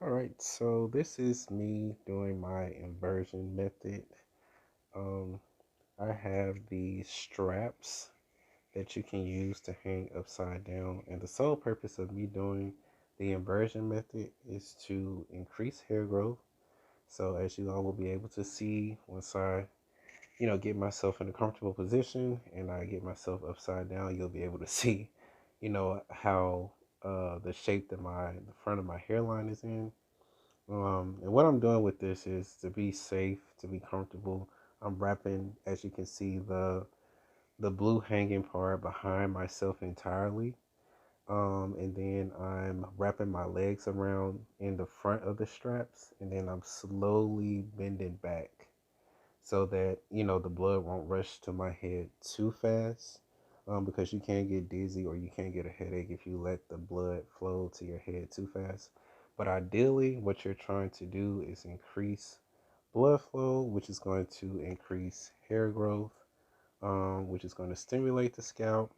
All right, so this is me doing my inversion method. Um, I have the straps that you can use to hang upside down, and the sole purpose of me doing the inversion method is to increase hair growth. So as you all will be able to see, once I, get myself in a comfortable position and I get myself upside down, you'll be able to see, how the shape that the front of my hairline is in. And what I'm doing with this is to be safe, to be comfortable. I'm wrapping, as you can see, the blue hanging part behind myself entirely. And then I'm wrapping my legs around in the front of the straps, and then I'm slowly bending back so that the blood won't rush to my head too fast. Because you can get dizzy or you can get a headache if you let the blood flow to your head too fast. But ideally, what you're trying to do is increase blood flow, which is going to increase hair growth, which is going to stimulate the scalp.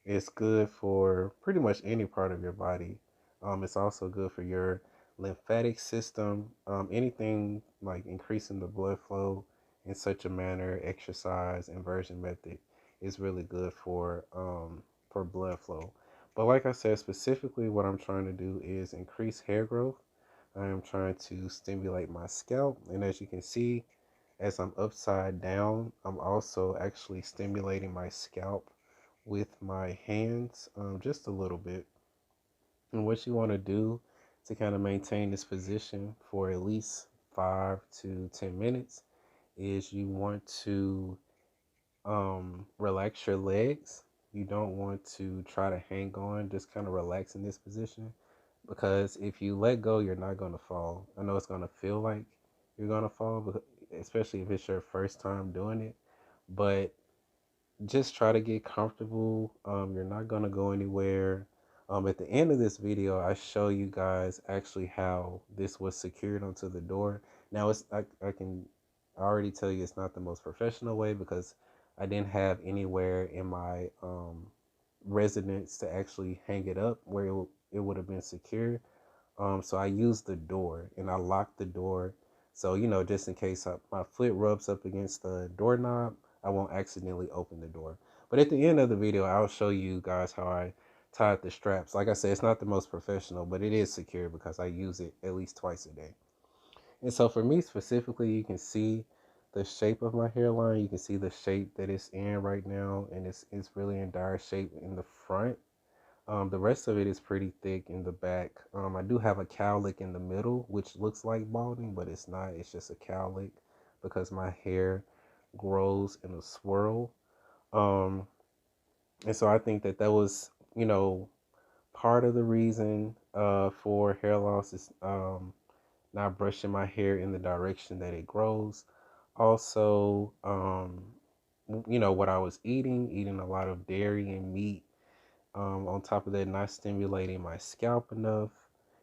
It's good for pretty much any part of your body. It's also good for your lymphatic system. Anything like increasing the blood flow in such a manner, exercise, inversion method is really good for blood flow. But like I said, specifically what I'm trying to do is increase hair growth. I am trying to stimulate my scalp, and as you can see, as I'm upside down, I'm also actually stimulating my scalp with my hands just a little bit. And what you want to do to kind of maintain this position for at least 5 to 10 minutes is you want to relax your legs. You don't want to try to hang on, just kind of relax in this position because if you let go, you're not going to fall. I know it's going to feel like you're going to fall, especially if it's your first time doing it, but just try to get comfortable. You're not gonna go anywhere. At the end of this video, I show you guys actually how this was secured onto the door. Now I can already tell you it's not the most professional way because I didn't have anywhere in my residence to actually hang it up where it would have been secure. So I used the door and I locked the door. So, just in case my foot rubs up against the doorknob, I won't accidentally open the door. But at the end of the video, I'll show you guys how I tied the straps. Like I said, it's not the most professional, but it is secure because I use it at least twice a day. And so for me specifically, you can see the shape of my hairline. You can see the shape that it's in right now, and it's really in dire shape in the front. The rest of it is pretty thick in the back. I do have a cowlick in the middle, which looks like balding, but it's not. It's just a cowlick because my hair grows in a swirl. Um, and so I think that was, part of the reason for hair loss is not brushing my hair in the direction that it grows. Also, what I was eating a lot of dairy and meat, on top of that, not stimulating my scalp enough.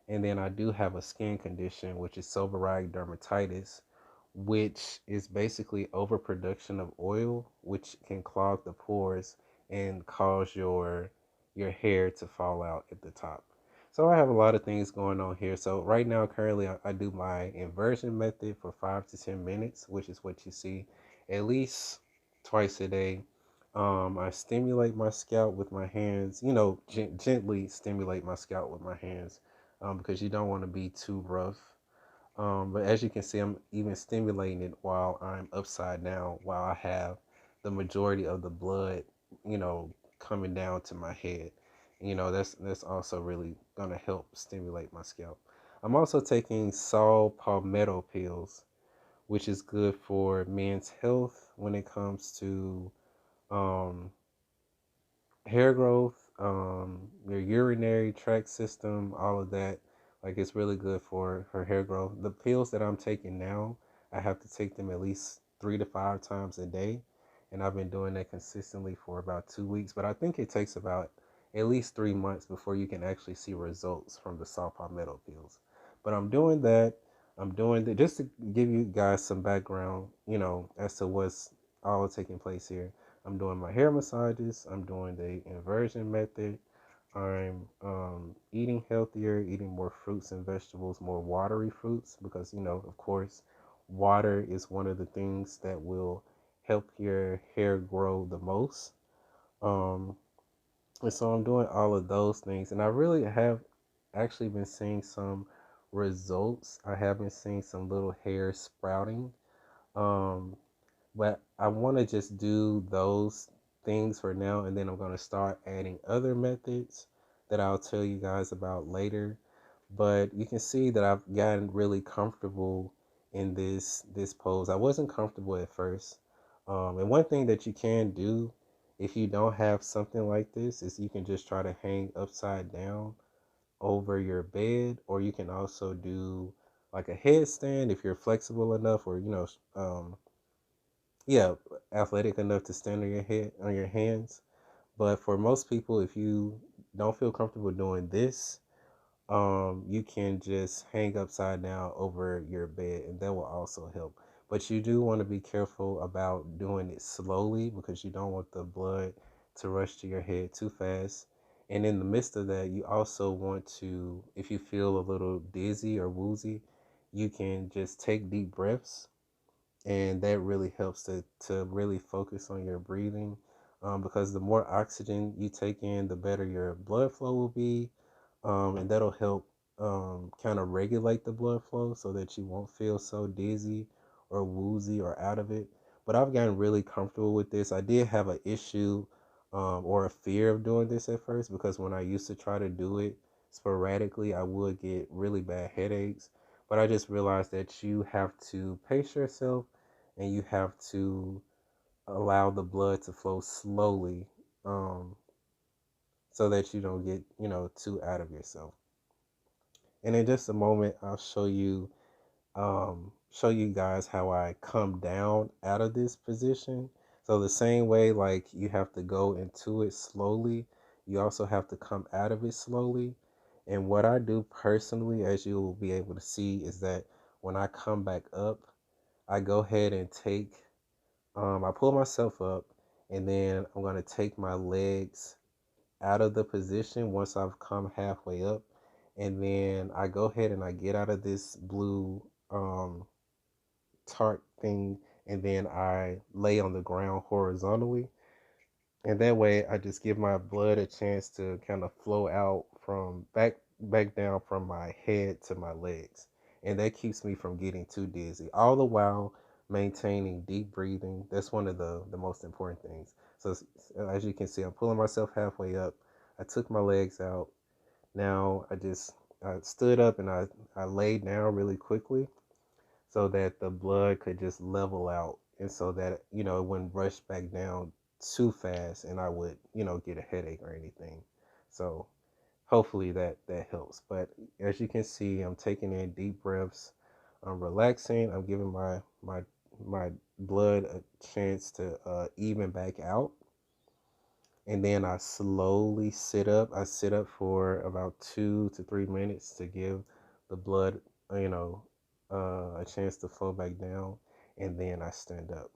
And then I do have a skin condition, which is seborrheic dermatitis, which is basically overproduction of oil, which can clog the pores and cause your hair to fall out at the top. So I have a lot of things going on here. So right now, currently, I do my inversion method for 5 to 10 minutes, which is what you see at least twice a day. I stimulate my scalp with my hands, gently stimulate my scalp with my hands, because you don't want to be too rough. But as you can see, I'm even stimulating it while I'm upside down, while I have the majority of the blood, coming down to my head. That's also really gonna help stimulate my scalp. I'm also taking saw palmetto pills, which is good for men's health when it comes to um, hair growth, your urinary tract system, all of that. Like it's really good for her hair growth. The pills that I'm taking now, I have to take them at least 3 to 5 times a day. And I've been doing that consistently for about 2 weeks. But I think it takes about at least 3 months before you can actually see results from the saw palmetto pills. But I'm doing that. I'm doing that just to give you guys some background, as to what's all taking place here. I'm doing my hair massages. I'm doing the inversion method. I'm eating healthier, eating more fruits and vegetables, more watery fruits, because, of course, water is one of the things that will help your hair grow the most. Um, and so I'm doing all of those things, and I really have actually been seeing some results. I have been seeing some little hair sprouting. Um, but I want to just do those things for now, and then I'm going to start adding other methods that I'll tell you guys about later. But you can see that I've gotten really comfortable in this pose. I wasn't comfortable at first. And one thing that you can do if you don't have something like this is you can just try to hang upside down over your bed, or you can also do like a headstand if you're flexible enough, or yeah, athletic enough to stand on your head on your hands. But for most people, if you don't feel comfortable doing this, you can just hang upside down over your bed, and that will also help. But you do want to be careful about doing it slowly, because you don't want the blood to rush to your head too fast. And in the midst of that, you also want to, if you feel a little dizzy or woozy, you can just take deep breaths, and that really helps to really focus on your breathing, because the more oxygen you take in, the better your blood flow will be, and that'll help kind of regulate the blood flow so that you won't feel so dizzy or woozy or out of it. But I've gotten really comfortable with this. I did have an issue, or a fear of doing this at first, because when I used to try to do it sporadically, I would get really bad headaches. But I just realized that you have to pace yourself, and you have to allow the blood to flow slowly, um, so that you don't get, too out of yourself. And in just a moment, I'll show you guys how I come down out of this position. So the same way, like, you have to go into it slowly, you also have to come out of it slowly. And what I do personally, as you will be able to see, is that when I come back up, I go ahead and I pull myself up, and then I'm going to take my legs out of the position once I've come halfway up. And then I go ahead and I get out of this blue tart thing, and then I lay on the ground horizontally. And that way I just give my blood a chance to kind of flow out from back down from my head to my legs. And that keeps me from getting too dizzy, all the while maintaining deep breathing. That's one of the most important things. So as you can see, I'm pulling myself halfway up. I took my legs out. Now I stood up, and I laid down really quickly, so that the blood could just level out, and so that, it wouldn't rush back down too fast, and I would, get a headache or anything. So hopefully that helps. But as you can see, I'm taking in deep breaths, I'm relaxing, I'm giving my blood a chance to even back out. And then I slowly sit up. I sit up for about 2 to 3 minutes to give the blood, a chance to flow back down. And then I stand up.